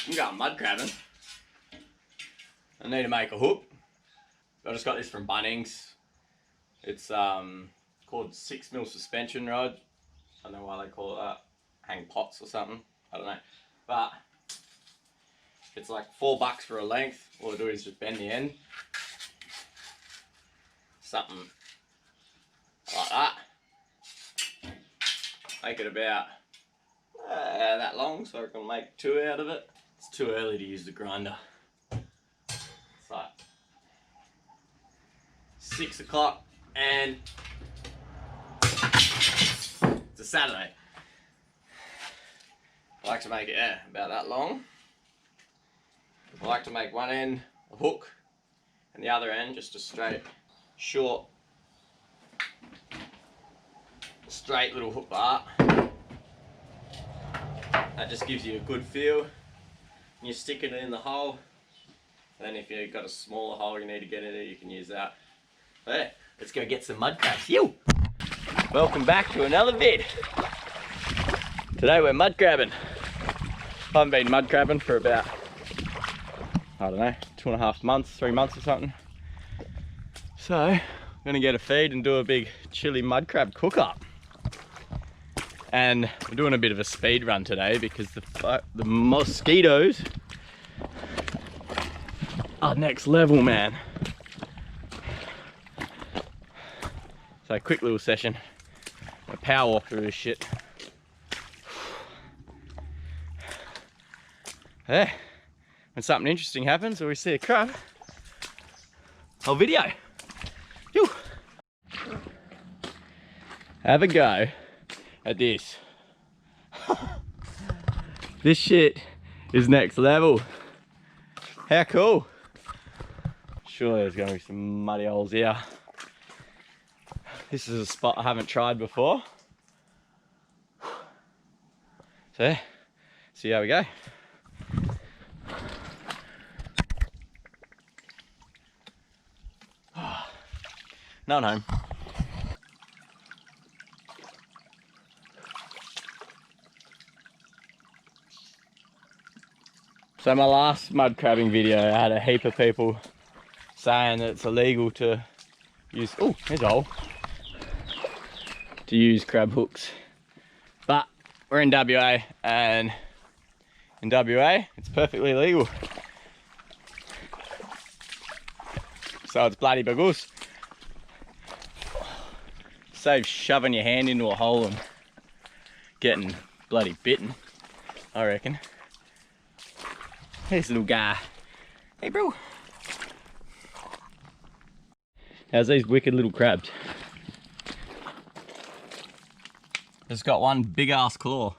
I'm going mud crabbing. I need to make a hook. I just got this from Bunnings. It's called 6mm suspension rod. I don't know why they call it that. Hang pots or something. I don't know. But it's like $4 for a length. All I do is just bend the end. Something like that. Make it about that long so I can make 2 out of it. It's too early to use the grinder. It's like 6 o'clock and it's a Saturday. I like to make it about that long. I like to make one end a hook and the other end just a straight, short, straight little hook bar. That just gives you a good feel. And you stick it in the hole. Then if you've got a smaller hole you need to get in it, you can use that. Hey, let's go get some mud crabs. Yo! Welcome back to another vid. Today we're mud crabbing. I haven't been mud crabbing for about, I don't know, 2.5 months, 3 months or something. So, I'm gonna get a feed and do a big chili mud crab cook up. And we're doing a bit of a speed run today because the mosquitoes are next level, man. So quick little session. A power walk through this shit. Yeah. When something interesting happens or we see a crab, I'll video. Phew. Have a go at this. This shit is next level. How cool. Surely there's gonna be some muddy holes here. This is a spot I haven't tried before. So, see how we go. No one home. So my last mud crabbing video, I had a heap of people saying that it's illegal to use, oh, there's a hole, to use crab hooks. But we're in WA, and in WA, it's perfectly legal. So it's bloody bagus. Saves shoving your hand into a hole and getting bloody bitten, I reckon. Here's a little guy. Hey bro. How's these wicked little crabs? It's got one big ass claw.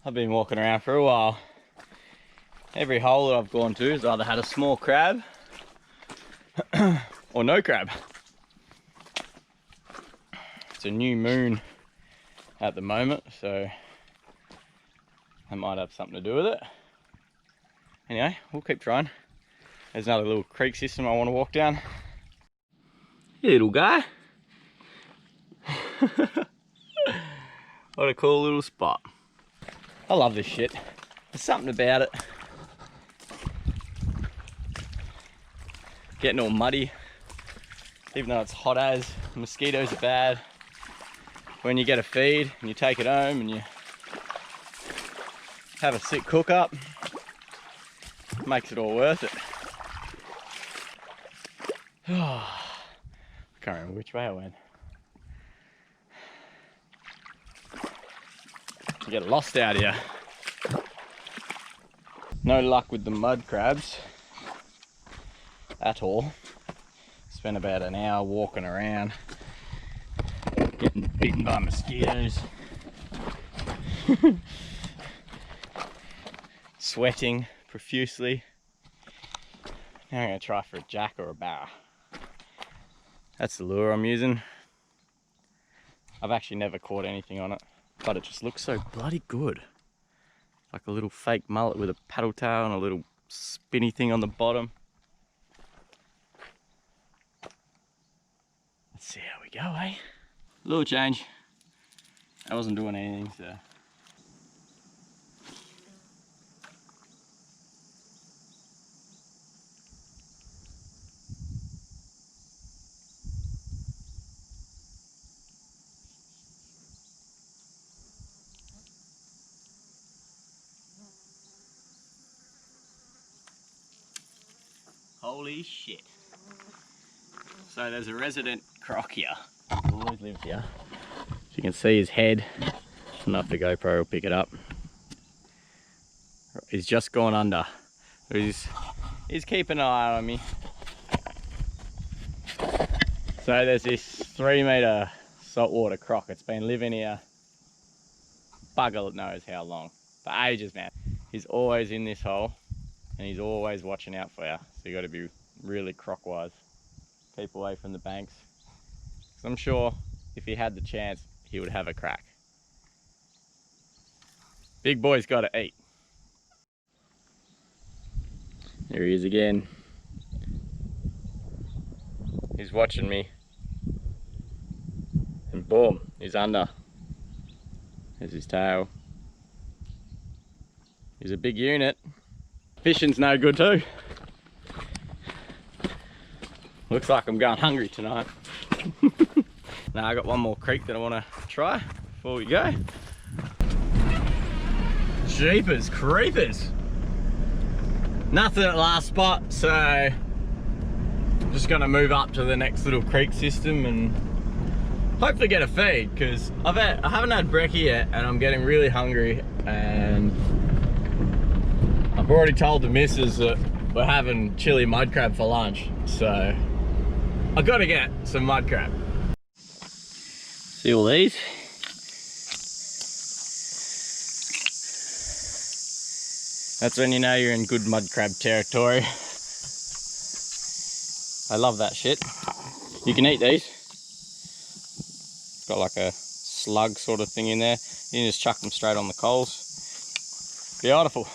I've been walking around for a while. Every hole that I've gone to has either had a small crab or no crab. It's a new moon at the moment, so that might have something to do with it. Anyway, we'll keep trying. There's another little creek system I want to walk down. Hey, little guy. What a cool little spot. I love this shit. There's something about it. Getting all muddy, even though it's hot as, mosquitoes are bad. When you get a feed and you take it home and you have a sick cook up, makes it all worth it. I can't remember which way I went. You get lost out here. No luck with the mud crabs at all. Spent about an hour walking around, getting bitten by mosquitoes. Sweating profusely. Now I'm going to try for a jack or a barra. That's the lure I'm using. I've actually never caught anything on it, but it just looks so bloody good. Like a little fake mullet with a paddle tail and a little spinny thing on the bottom. Let's see how we go, eh? Little change. I wasn't doing anything, so. Holy shit. So there's a resident croc here. He always lives here. As you can see his head. I don't know if the GoPro will pick it up. He's just gone under. He's keeping an eye on me. So there's this 3 metre saltwater croc. It's been living here, bugger knows how long. For ages, man. He's always in this hole and he's always watching out for you. So you got to be really croc wise. Keep away from the banks. 'Cause I'm sure if he had the chance, he would have a crack. Big boy's got to eat. There he is again. He's watching me. And boom, he's under. There's his tail. He's a big unit. Fishing's no good too. Looks like I'm going hungry tonight. Now I got one more creek that I want to try before we go. Jeepers creepers. Nothing at last spot, so I'm just gonna move up to the next little creek system and hopefully get a feed, because I haven't had brekkie yet and I'm getting really hungry, and I've already told the missus that we're having chili mud crab for lunch, so I've got to get some mud crab. See all these? That's when you know you're in good mud crab territory. I love that shit. You can eat these. It's got like a slug sort of thing in there. You can just chuck them straight on the coals. Beautiful.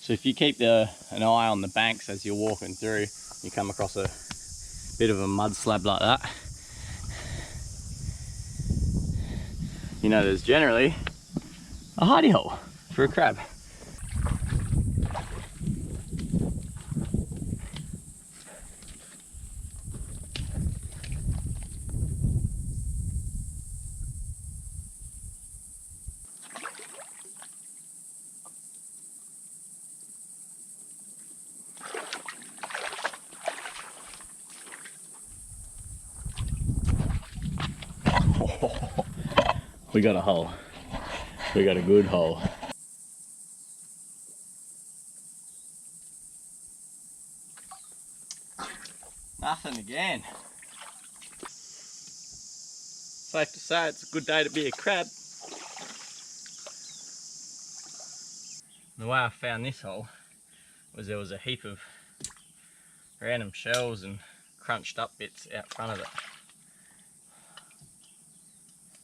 So if you keep an eye on the banks as you're walking through, you come across a bit of a mud slab like that, you know there's generally a hidey hole for a crab. We got a hole. We got a good hole. Nothing again. Safe to say it's a good day to be a crab. The way I found this hole was there was a heap of random shells and crunched up bits out front of it.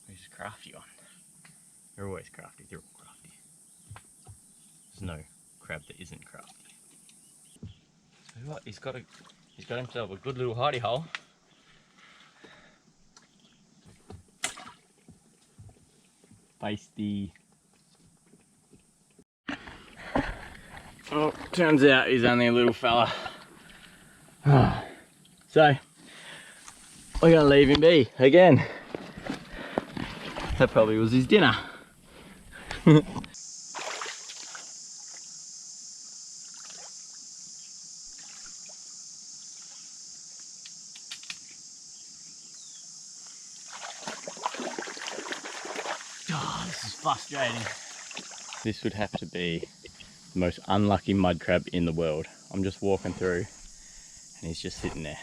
Who's a crafty one? They're always crafty, they're all crafty. There's no crab that isn't crafty. So what, he's got himself a good little hidey hole. Feisty. Oh, turns out he's only a little fella. So, we're gonna leave him be again. That probably was his dinner. Oh, this is frustrating. This would have to be the most unlucky mud crab in the world. I'm just walking through and he's just sitting there.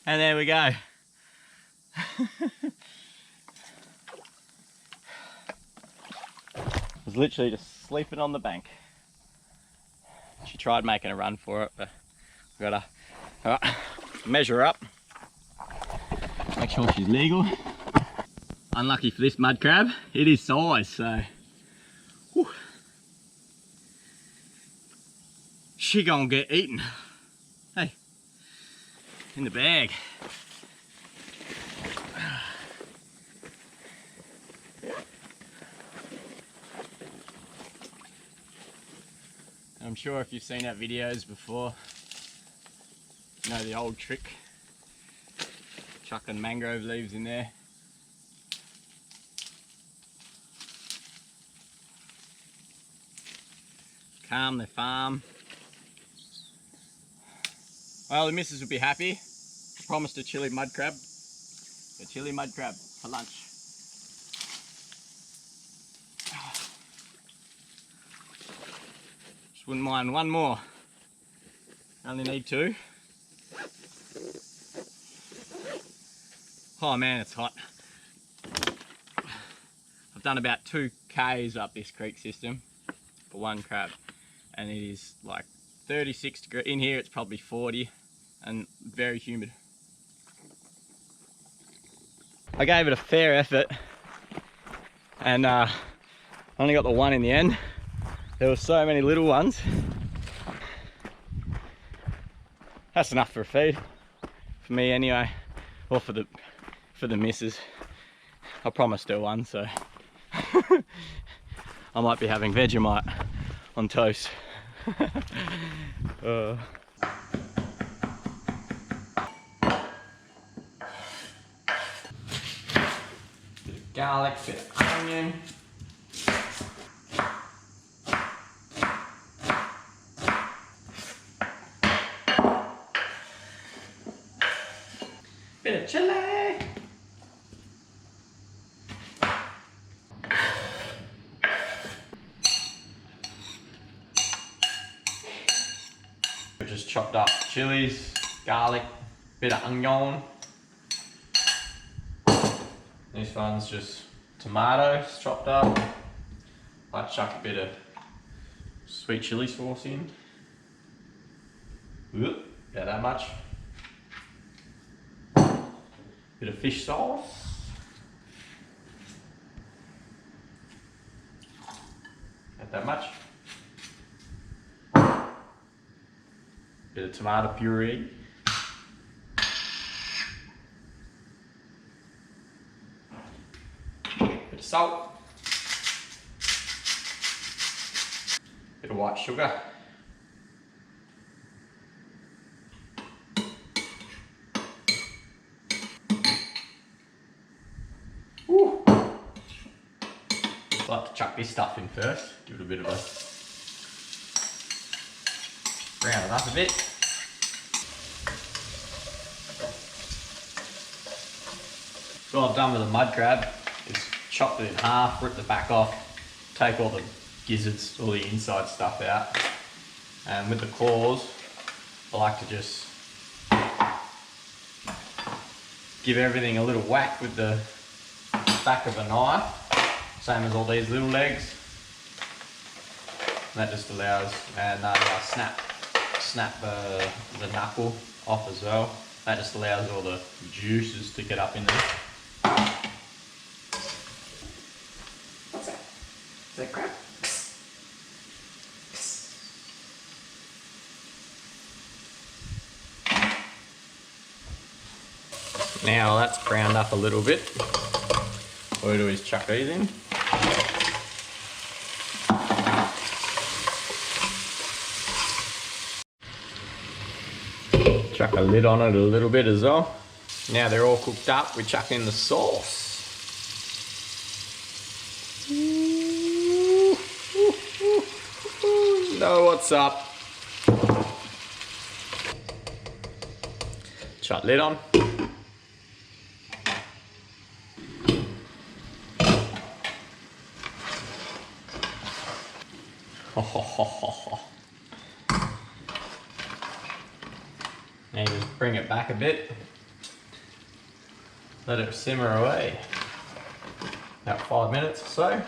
And there we go. Was literally just sleeping on the bank. She tried making a run for it, but we got her. Alright, measure up, make sure she's legal. Unlucky for this mud crab, it is size, so whew. She gonna get eaten. Hey, in the bag. I'm sure if you've seen our videos before, you know the old trick, chucking mangrove leaves in there. Calm the farm. Well, the missus will be happy. I promised a chili mud crab. A chili mud crab for lunch. Just wouldn't mind one more. Only need 2. Oh man, it's hot. I've done about 2 k's up this creek system for one crab, and it is like 36 degrees. In here it's probably 40 and very humid. I gave it a fair effort and only got the one in the end. There were so many little ones. That's enough for a feed, for me anyway, or for the missus. I promised her one, so I might be having Vegemite on toast. Bit of garlic, bit of onion. Bit of chili. Just chopped up chilies, garlic, bit of onion. This one's just tomatoes chopped up. I chuck a bit of sweet chili sauce in. About that much. Bit of fish sauce. About that much. Bit of tomato puree. Bit of salt. Bit of white sugar. Woo. Just like to chuck this stuff in first. Give it a bit of a brown it up a bit. So what I've done with the mud crab is chopped it in half, rip the back off, take all the gizzards, all the inside stuff out, and with the claws I like to just give everything a little whack with the back of a knife, same as all these little legs. And that just allows, and snap the knuckle off as well. That just allows all the juices to get up in there. What's that? Is that crab? Now that's browned up a little bit. All we do is chuck these in. Chuck a lid on it a little bit as well. Now they're all cooked up, we chuck in the sauce. Know what's up. Shut lid on. Now you just bring it back a bit. Let it simmer away. About 5 minutes or so.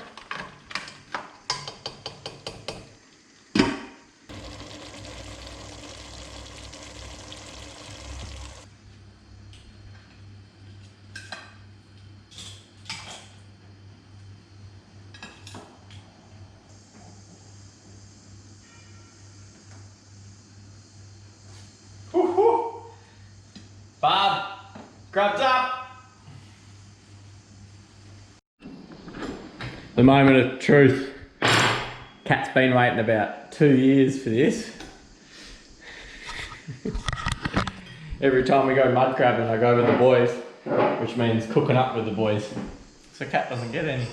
Barb, grubs up. The moment of truth. Kat's been waiting about 2 years for this. Every time we go mud crabbing, I go with the boys, which means cooking up with the boys. So Kat doesn't get any.